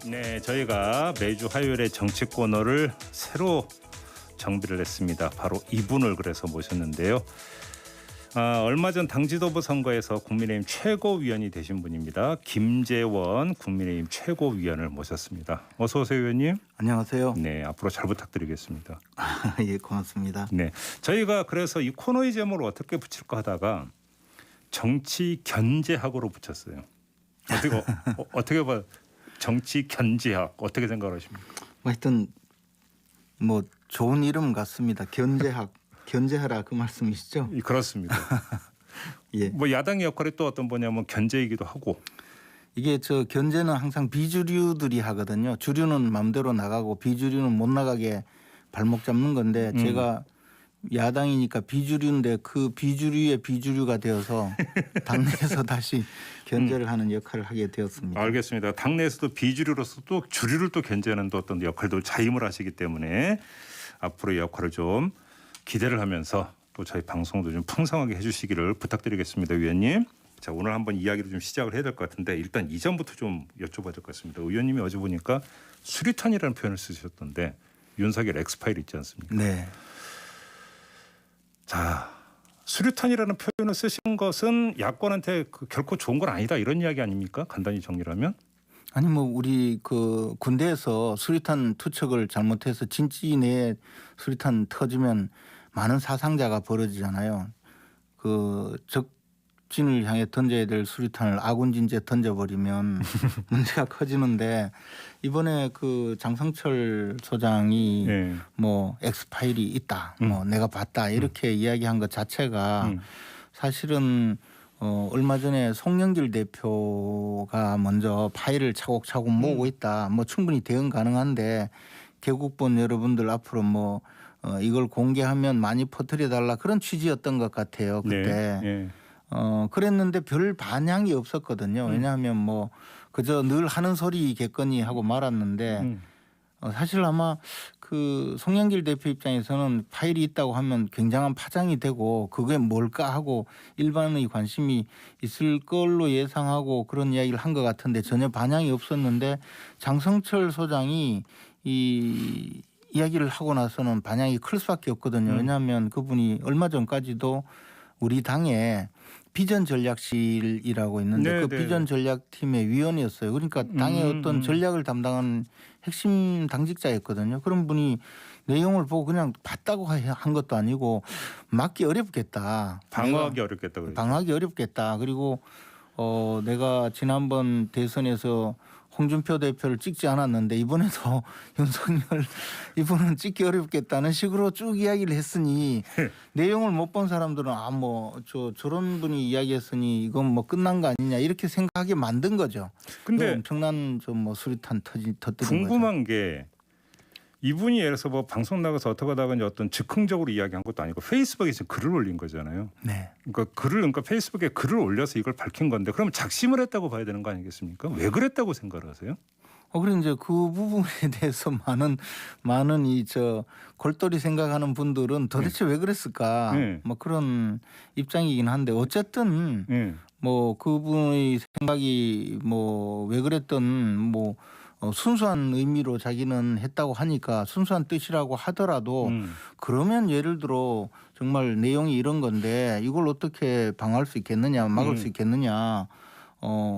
네, 저희가 매주 화요일에 정치 코너를 새로 정비를 했습니다. 바로 이분을 그래서 모셨는데요. 얼마 전 당지도부 선거에서 국민의힘 최고위원이 되신 분입니다. 김재원 국민의힘 최고위원을 모셨습니다. 어서 오세요, 의원님. 안녕하세요. 네, 앞으로 잘 부탁드리겠습니다. 예, 고맙습니다. 네, 저희가 그래서 이 코너의 제목을 어떻게 붙일까 하다가 정치 견제학으로 붙였어요. 어떻게 봐? 정치 견제학 어떻게 생각하십니까? 하여튼 뭐 좋은 이름 같습니다. 견제학, 견제하라 그 말씀이시죠? 그렇습니다. 예. 뭐 야당의 역할이 또 어떤 뭐냐면 견제이기도 하고. 이게 저 견제는 항상 비주류들이 하거든요. 주류는 마음대로 나가고 비주류는 못 나가게 발목 잡는 건데 제가 야당이니까 비주류인데 그 비주류의 비주류가 되어서 당내에서 다시 견제를 하는 역할을 하게 되었습니다. 알겠습니다. 당내에서도 비주류로서 또 주류를 또 견제하는 또 어떤 역할도 자임을 하시기 때문에 앞으로의 역할을 좀 기대를 하면서 또 저희 방송도 좀 풍성하게 해주시기를 부탁드리겠습니다, 위원님. 자, 오늘 한번 이야기를 좀 시작을 해야 될 것 같은데 일단 이전부터 좀 여쭤봐야 될 것 같습니다. 의원님이 어제 보니까 수리탄이라는 표현을 쓰셨던데 윤석열 엑스파일 있지 않습니까? 네. 자, 수류탄이라는 표현을 쓰신 것은 야권한테 결코 좋은 건 아니다 이런 이야기 아닙니까? 간단히 정리를 하면. 아니 뭐 우리 그 군대에서 수리탄 투척을 잘못해서 진지 내에 수리탄 터지면 많은 사상자가 벌어지잖아요. 그 적진을 향해 던져야 될 수리탄을 아군 진지에 던져버리면 문제가 커지는데 이번에 그 장성철 소장이 네. 뭐 엑스파일이 있다, 뭐 내가 봤다 이렇게 이야기한 것 자체가 사실은 얼마 전에 송영길 대표가 먼저 파일을 차곡차곡 모으고 있다. 뭐 충분히 대응 가능한데 개국본 여러분들 앞으로 뭐 이걸 공개하면 많이 퍼뜨려 달라 그런 취지였던 것 같아요. 그때. 네. 그랬는데 별 반향이 없었거든요. 왜냐하면 뭐 그저 늘 하는 소리겠거니 하고 말았는데 사실 아마 그 송영길 대표 입장에서는 파일이 있다고 하면 굉장한 파장이 되고 그게 뭘까 하고 일반의 관심이 있을 걸로 예상하고 그런 이야기를 한 것 같은데 전혀 반향이 없었는데 장성철 소장이 이 이야기를 하고 나서는 반향이 클 수밖에 없거든요. 왜냐하면 그분이 얼마 전까지도 우리 당에 비전 전략실이라고 있는데 네, 그 네. 비전 전략팀의 위원이었어요. 그러니까 당의 어떤 전략을 담당하는 핵심 당직자였거든요. 그런 분이 내용을 보고 그냥 봤다고 한 것도 아니고 맞기 어렵겠다. 방어하기 어렵겠다 그랬죠. 방어하기 어렵겠다. 그리고 내가 지난번 대선에서 홍준표 대표를 찍지 않았는데 이번에도 윤석열 이분은 찍기 어렵겠다는 식으로 쭉 이야기를 했으니 내용을 못 본 사람들은 저런 분이 이야기했으니 이건 뭐 끝난 거 아니냐 이렇게 생각하게 만든 거죠. 근데 엄청난 좀 뭐 수리탄 터뜨린 거죠. 궁금한 게 이분이 예를 들어서 뭐 방송 나가서 어떻게 하다가 이제 어떤 즉흥적으로 이야기한 것도 아니고 페이스북에서 글을 올린 거잖아요. 네. 그러니까 페이스북에 글을 올려서 이걸 밝힌 건데 그러면 작심을 했다고 봐야 되는 거 아니겠습니까? 왜 그랬다고 생각을 하세요? 그래 이제 그 부분에 대해서 많은 골똘히 생각하는 분들은 도대체 왜 그랬을까? 뭐 그런 입장이긴 한데 어쨌든 뭐 그분의 생각이 뭐 왜 그랬든 뭐 순수한 의미로 자기는 했다고 하니까 순수한 뜻이라고 하더라도 그러면 예를 들어 정말 내용이 이런 건데 이걸 어떻게 방어할 수 있겠느냐 막을 수 있겠느냐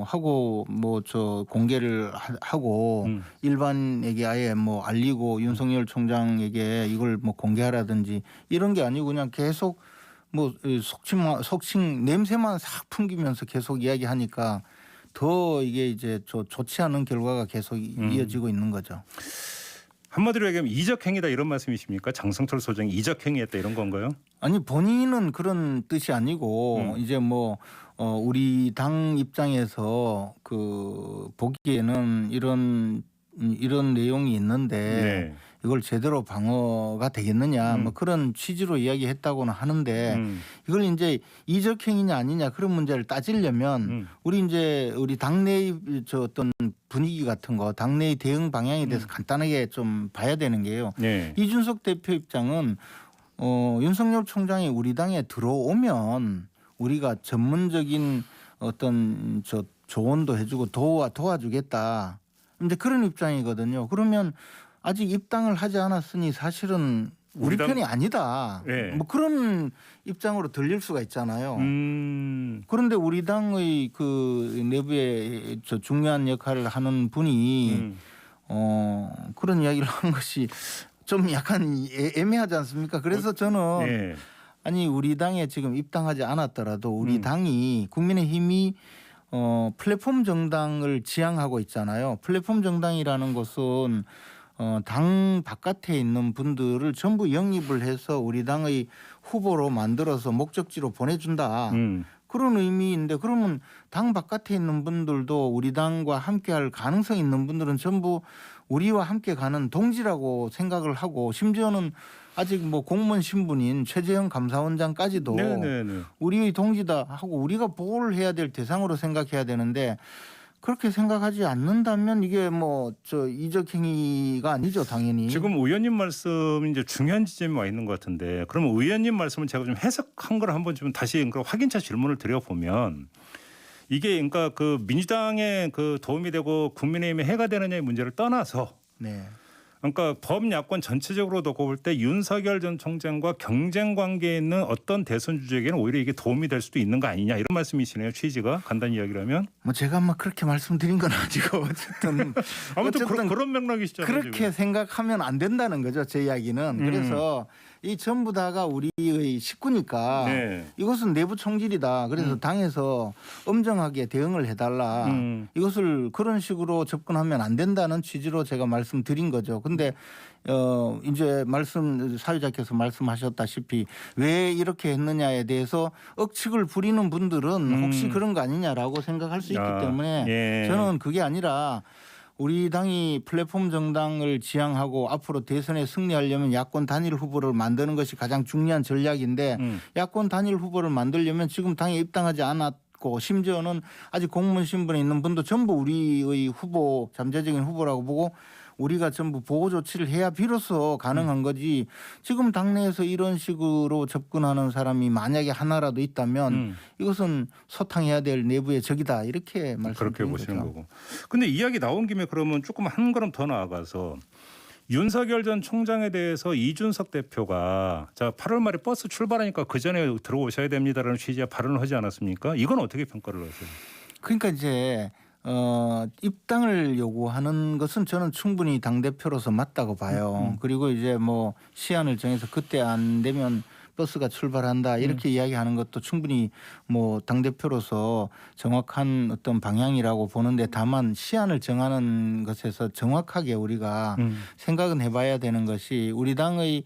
하고 뭐 공개를 하고 일반에게 아예 뭐 알리고 윤석열 총장에게 이걸 뭐 공개하라든지 이런 게 아니고 그냥 계속 뭐 속칭 냄새만 싹 풍기면서 계속 이야기하니까 더 이게 이제 좋지 않은 결과가 계속 이어지고 있는 거죠. 한마디로 얘기하면 이적행위다 이런 말씀이십니까? 장성철 소장이 이적행위했다 이런 건가요? 아니 본인은 그런 뜻이 아니고 이제 뭐 우리 당 입장에서 그 보기에는 이런 내용이 있는데 네. 이걸 제대로 방어가 되겠느냐 뭐 그런 취지로 이야기했다고는 하는데 이걸 이제 이적행위냐 아니냐 그런 문제를 따지려면 우리 당내의 어떤 분위기 같은 거 당내의 대응 방향에 대해서 간단하게 좀 봐야 되는 게요. 네. 이준석 대표 입장은 윤석열 총장이 우리 당에 들어오면 우리가 전문적인 어떤 조언도 해주고 도와주겠다. 이제 그런 입장이거든요. 그러면 아직 입당을 하지 않았으니 사실은 우리 편이 아니다. 네. 뭐 그런 입장으로 들릴 수가 있잖아요. 그런데 우리 당의 그 내부에 저 중요한 역할을 하는 분이 그런 이야기를 하는 것이 좀 약간 애매하지 않습니까? 그래서 저는 네. 아니 우리 당에 지금 입당하지 않았더라도 우리 당이 국민의힘이 플랫폼 정당을 지향하고 있잖아요. 플랫폼 정당이라는 것은 당 바깥에 있는 분들을 전부 영입을 해서 우리 당의 후보로 만들어서 목적지로 보내준다. 그런 의미인데 그러면 당 바깥에 있는 분들도 우리 당과 함께할 가능성이 있는 분들은 전부 우리와 함께 가는 동지라고 생각을 하고 심지어는 아직 뭐 공무원 신분인 최재형 감사원장까지도 네네네. 우리의 동지다 하고 우리가 보호를 해야 될 대상으로 생각해야 되는데 그렇게 생각하지 않는다면 이게 뭐 저 이적 행위가 아니죠, 당연히. 지금 의원님 말씀 이제 중요한 지점이 와 있는 것 같은데 그러면 의원님 말씀을 제가 좀 해석한 걸 한번 좀 다시 확인차 질문을 드려보면 이게 그러니까 그 민주당에 그 도움이 되고 국민의힘에 해가 되느냐의 문제를 떠나서 네. 그러니까 범야권 전체적으로 놓고 볼 때 윤석열 전 총장과 경쟁 관계에 있는 어떤 대선 주자에게는 오히려 이게 도움이 될 수도 있는 거 아니냐 이런 말씀이시네요. 취지가 간단히 이야기를 하면. 뭐 제가 막 그렇게 말씀드린 건 아니고 어쨌든 아무튼 그런 맥락이시잖아요. 그렇게 지금. 생각하면 안 된다는 거죠. 제 이야기는. 그래서 이 전부 다가 우리의 식구니까 네. 이것은 내부 총질이다. 그래서 당에서 엄정하게 대응을 해달라. 이것을 그런 식으로 접근하면 안 된다는 취지로 제가 말씀드린 거죠. 근데 이제 사회자께서 말씀하셨다시피 왜 이렇게 했느냐에 대해서 억측을 부리는 분들은 혹시 그런 거 아니냐라고 생각할 수 있기 때문에 예. 저는 그게 아니라 우리 당이 플랫폼 정당을 지향하고 앞으로 대선에 승리하려면 야권 단일 후보를 만드는 것이 가장 중요한 전략인데 야권 단일 후보를 만들려면 지금 당에 입당하지 않았고 심지어는 아직 공무원 신분에 있는 분도 전부 우리의 후보 잠재적인 후보라고 보고 우리가 전부 보호 조치를 해야 비로소 가능한 거지. 지금 당내에서 이런 식으로 접근하는 사람이 만약에 하나라도 있다면 이것은 소탕해야 될 내부의 적이다. 이렇게 그렇게 말씀드리는 보시는 거죠. 거고. 근데 이야기 나온 김에 그러면 조금 한 걸음 더 나아가서 윤석열 전 총장에 대해서 이준석 대표가 자 8월 말에 버스 출발하니까 그 전에 들어오셔야 됩니다라는 취지의 발언을 하지 않았습니까? 이건 어떻게 평가를 하세요? 그러니까 이제 입당을 요구하는 것은 저는 충분히 당대표로서 맞다고 봐요. 그리고 이제 뭐 시한을 정해서 그때 안 되면 버스가 출발한다 이렇게 이야기하는 것도 충분히 뭐 당대표로서 정확한 어떤 방향이라고 보는데 다만 시한을 정하는 것에서 정확하게 우리가 생각은 해봐야 되는 것이 우리 당의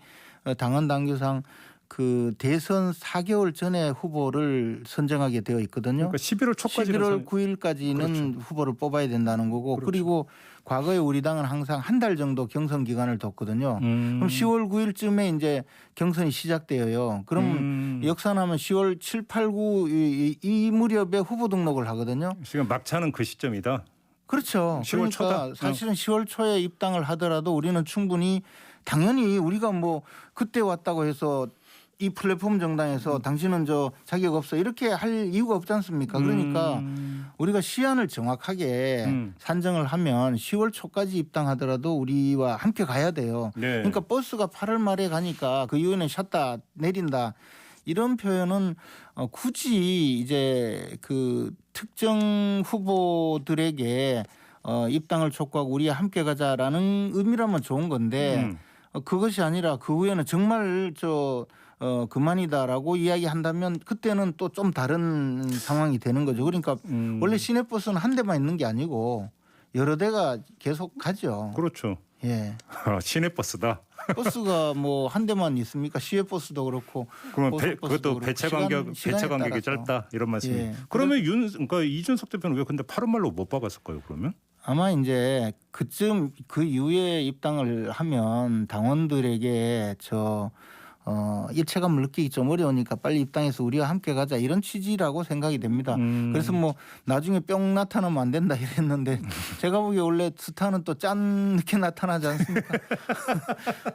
당헌 당규상 그 대선 4개월 전에 후보를 선정하게 되어 있거든요. 그러니까 11월 초까지 11월 9일까지는 그렇죠. 후보를 뽑아야 된다는 거고 그렇죠. 그리고 과거에 우리 당은 항상 한 달 정도 경선 기간을 뒀거든요. 그럼 10월 9일쯤에 이제 경선이 시작되어요. 그럼 역산하면 10월 7, 8, 9 이 무렵에 후보 등록을 하거든요. 지금 막차는 그 시점이다. 그렇죠. 10월 그러니까 초다. 사실은 10월 초에 입당을 하더라도 우리는 충분히 당연히 우리가 뭐 그때 왔다고 해서 이 플랫폼 정당에서 당신은 저 자격 없어 이렇게 할 이유가 없지 않습니까? 그러니까 우리가 시한을 정확하게 산정을 하면 10월 초까지 입당하더라도 우리와 함께 가야 돼요. 네. 그러니까 버스가 8월 말에 가니까 그 이후에는 쉬었다 내린다 이런 표현은 굳이 이제 그 특정 후보들에게 입당을 촉구하고 우리와 함께 가자라는 의미라면 좋은 건데 그것이 아니라 그 후에는 정말 그만이다라고 이야기한다면 그때는 또 좀 다른 상황이 되는 거죠. 그러니까 원래 시내버스는 한 대만 있는 게 아니고 여러 대가 계속 가죠. 그렇죠. 예. 시내버스다. 버스가 뭐 한 대만 있습니까? 시외버스도 그렇고. 그러면 고속버스도 그것도 그렇고. 배차 시간에 간격이 따라서. 짧다 이런 말씀이. 예. 그러면 그러니까 이준석 대표는 왜 근데 8월 말로 못 박았을까요? 그러면? 아마 이제 그쯤 그 이후에 입당을 하면 당원들에게 일체감을 느끼기 좀 어려우니까 빨리 입당해서 우리와 함께 가자 이런 취지라고 생각이 됩니다. 그래서 뭐 나중에 뿅 나타나면 안 된다 이랬는데 제가 보기에 원래 스타는 또 짠 늦게 나타나지 않습니까?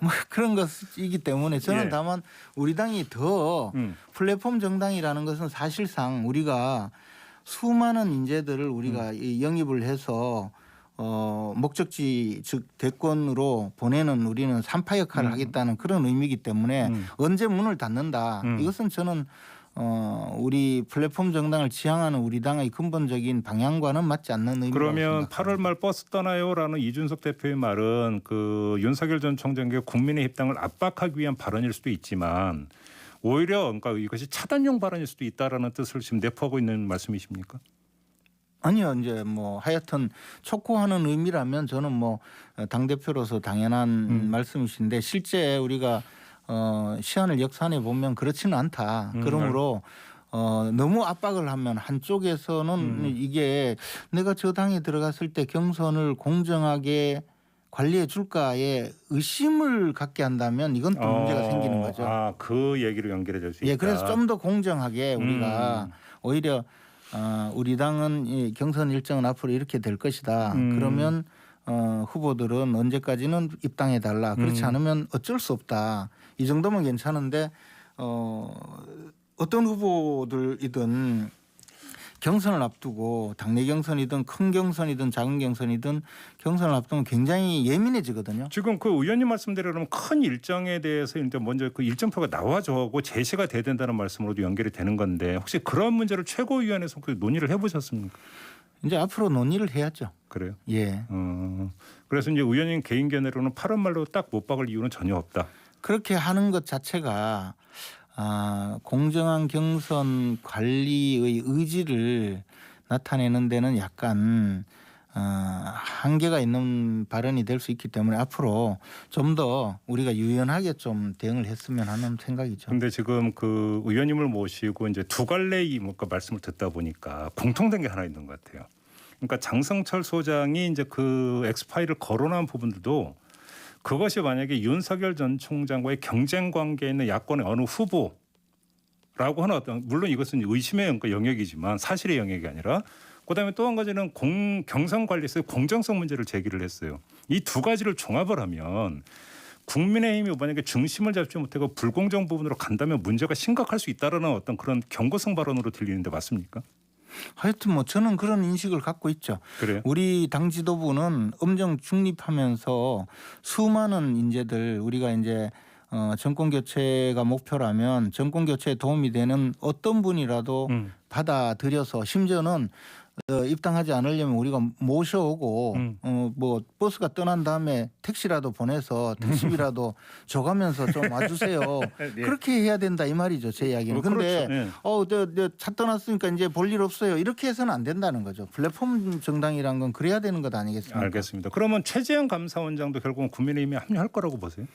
뭐 그런 것이기 때문에 저는 예. 다만 우리 당이 더 플랫폼 정당이라는 것은 사실상 우리가 수많은 인재들을 우리가 영입을 해서 목적지 즉 대권으로 보내는 우리는 산파 역할을 하겠다는 그런 의미이기 때문에 언제 문을 닫는다. 이것은 저는 우리 플랫폼 정당을 지향하는 우리 당의 근본적인 방향과는 맞지 않는 의미라고 그러면 생각합니다. 8월 말 버스 떠나요라는 이준석 대표의 말은 그 윤석열 전 총장의 국민의 입당을 압박하기 위한 발언일 수도 있지만 오히려 그러니까 이것이 차단용 발언일 수도 있다라는 뜻을 지금 내포하고 있는 말씀이십니까? 아니요, 이제 뭐 하여튼 촉구하는 의미라면 저는 뭐 당 대표로서 당연한 말씀이신데 실제 우리가 시안을 역산해 보면 그렇지는 않다. 그러므로 너무 압박을 하면 한쪽에서는 이게 내가 저 당에 들어갔을 때 경선을 공정하게 관리해 줄까에 의심을 갖게 한다면 이건 또 문제가 생기는 거죠. 그 얘기로 연결해 줄 수 있다. 예, 그래서 좀 더 공정하게 우리가 오히려 우리 당은 이 경선 일정은 앞으로 이렇게 될 것이다. 그러면 후보들은 언제까지는 입당해 달라. 그렇지 않으면 어쩔 수 없다. 이 정도면 괜찮은데 어떤 후보들이든 경선을 앞두고 당내 경선이든 큰 경선이든 작은 경선이든 경선을 앞두면 굉장히 예민해지거든요. 지금 그 의원님 말씀대로 그러면 큰 일정에 대해서 일단 먼저 그 일정표가 나와줘고 제시가 돼야 된다는 말씀으로도 연결이 되는 건데 혹시 그런 문제를 최고위원회에서 그 논의를 해보셨습니까? 이제 앞으로 논의를 해야죠. 그래요? 예. 그래서 이제 의원님 개인 견해로는 8월 말로 딱 못 박을 이유는 전혀 없다. 그렇게 하는 것 자체가 공정한 경선 관리의 의지를 나타내는 데는 약간 한계가 있는 발언이 될 수 있기 때문에 앞으로 좀 더 우리가 유연하게 좀 대응을 했으면 하는 생각이죠. 그런데 지금 그 의원님을 모시고 이제 두 갈래의 뭔가 말씀을 듣다 보니까 공통된 게 하나 있는 것 같아요. 그러니까 장성철 소장이 이제 그 엑스파일을 거론한 부분들도 그것이 만약에 윤석열 전 총장과의 경쟁 관계에 있는 야권의 어느 후보라고 하는 어떤 물론 이것은 의심의 영역이지만 사실의 영역이 아니라 그다음에 또 한 가지는 경선 관리에서의 공정성 문제를 제기를 했어요. 이 두 가지를 종합을 하면 국민의힘이 만약에 중심을 잡지 못하고 불공정 부분으로 간다면 문제가 심각할 수 있다라는 어떤 그런 경고성 발언으로 들리는데 맞습니까? 하여튼 뭐 저는 그런 인식을 갖고 있죠. 그래요? 우리 당 지도부는 엄정 중립하면서 수많은 인재들 우리가 이제 정권 교체가 목표라면 정권 교체에 도움이 되는 어떤 분이라도 받아들여서 심지어는 입당하지 않으려면 우리가 모셔오고 뭐 버스가 떠난 다음에 택시라도 보내서 택시비라도 줘가면서 좀 와주세요. 네. 그렇게 해야 된다 이 말이죠. 제 이야기는. 그런데 그렇죠. 네. 차 떠났으니까 이제 볼 일 없어요. 이렇게 해서는 안 된다는 거죠. 플랫폼 정당이란 건 그래야 되는 것 아니겠습니까? 알겠습니다. 그러면 최재형 감사원장도 결국은 국민의힘에 합류할 거라고 보세요?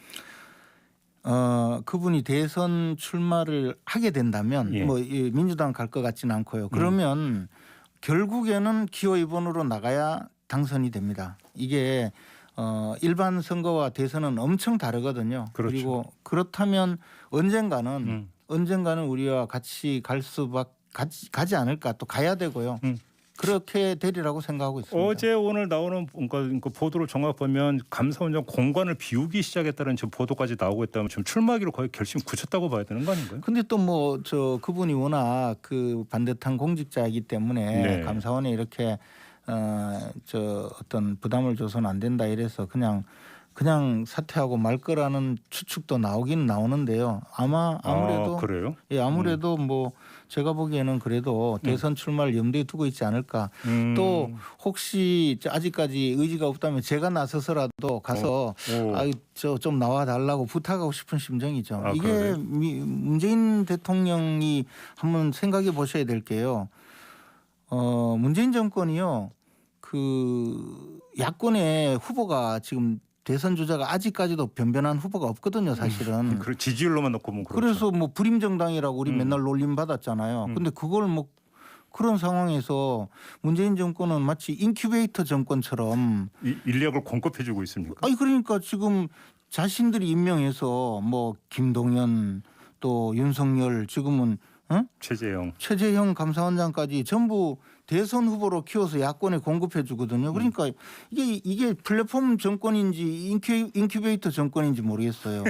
그분이 대선 출마를 하게 된다면 예. 뭐 민주당 갈 것 같지는 않고요. 그러면 결국에는 기호 2번으로 나가야 당선이 됩니다. 이게 일반 선거와 대선은 엄청 다르거든요. 그렇죠. 그리고 그렇다면 언젠가는 우리와 같이 가지 않을까 또 가야 되고요. 그렇게 되리라고 생각하고 있습니다. 어제 오늘 나오는 그 보도를 종합 보면 감사원장 공관을 비우기 시작했다는 지금 보도까지 나오고 있다면 지금 출마하기로 거의 결심 굳혔다고 봐야 되는 거 아닌가요? 근데 또 뭐 그분이 워낙 그 반듯한 공직자이기 때문에 네. 감사원에 이렇게 어떤 부담을 줘서는 안 된다 이래서 그냥 사퇴하고 말 거라는 추측도 나오긴 나오는데요. 아무래도 그래요? 예, 아무래도 뭐 제가 보기에는 그래도 대선 출마를 염두에 두고 있지 않을까. 또 혹시 아직까지 의지가 없다면 제가 나서서라도 가서 좀 나와 달라고 부탁하고 싶은 심정이죠. 이게 그래요? 문재인 대통령이 한번 생각해 보셔야 될 게요. 문재인 정권이요. 그 야권의 후보가 지금 대선 주자가 아직까지도 변변한 후보가 없거든요, 사실은. 지지율로만 놓고 보면 그렇죠. 그래서 뭐 불임 정당이라고 우리 맨날 놀림 받았잖아요. 근데 그걸 뭐 그런 상황에서 문재인 정권은 마치 인큐베이터 정권처럼 인력을 공급해주고 있습니까? 아니 그러니까 지금 자신들이 임명해서 뭐 김동연 또 윤석열 지금은 최재형 감사원장까지 전부 대선 후보로 키워서 야권에 공급해 주거든요. 그러니까 이게 플랫폼 정권인지 인큐베이터 정권인지 모르겠어요.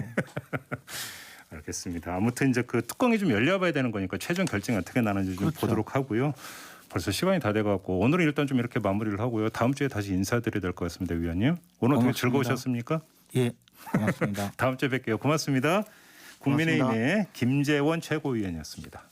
알겠습니다. 아무튼 이제 그 뚜껑이 좀 열려봐야 되는 거니까 최종 결정이 어떻게 나는지 좀 그렇죠. 보도록 하고요. 벌써 시간이 다 돼갖고 오늘은 일단 좀 이렇게 마무리를 하고요. 다음 주에 다시 인사드려야 될 것 같습니다, 위원님. 오늘 어떻게 즐거우셨습니까? 예, 고맙습니다. 다음 주에 뵐게요. 고맙습니다. 국민의힘의 김재원 최고위원이었습니다.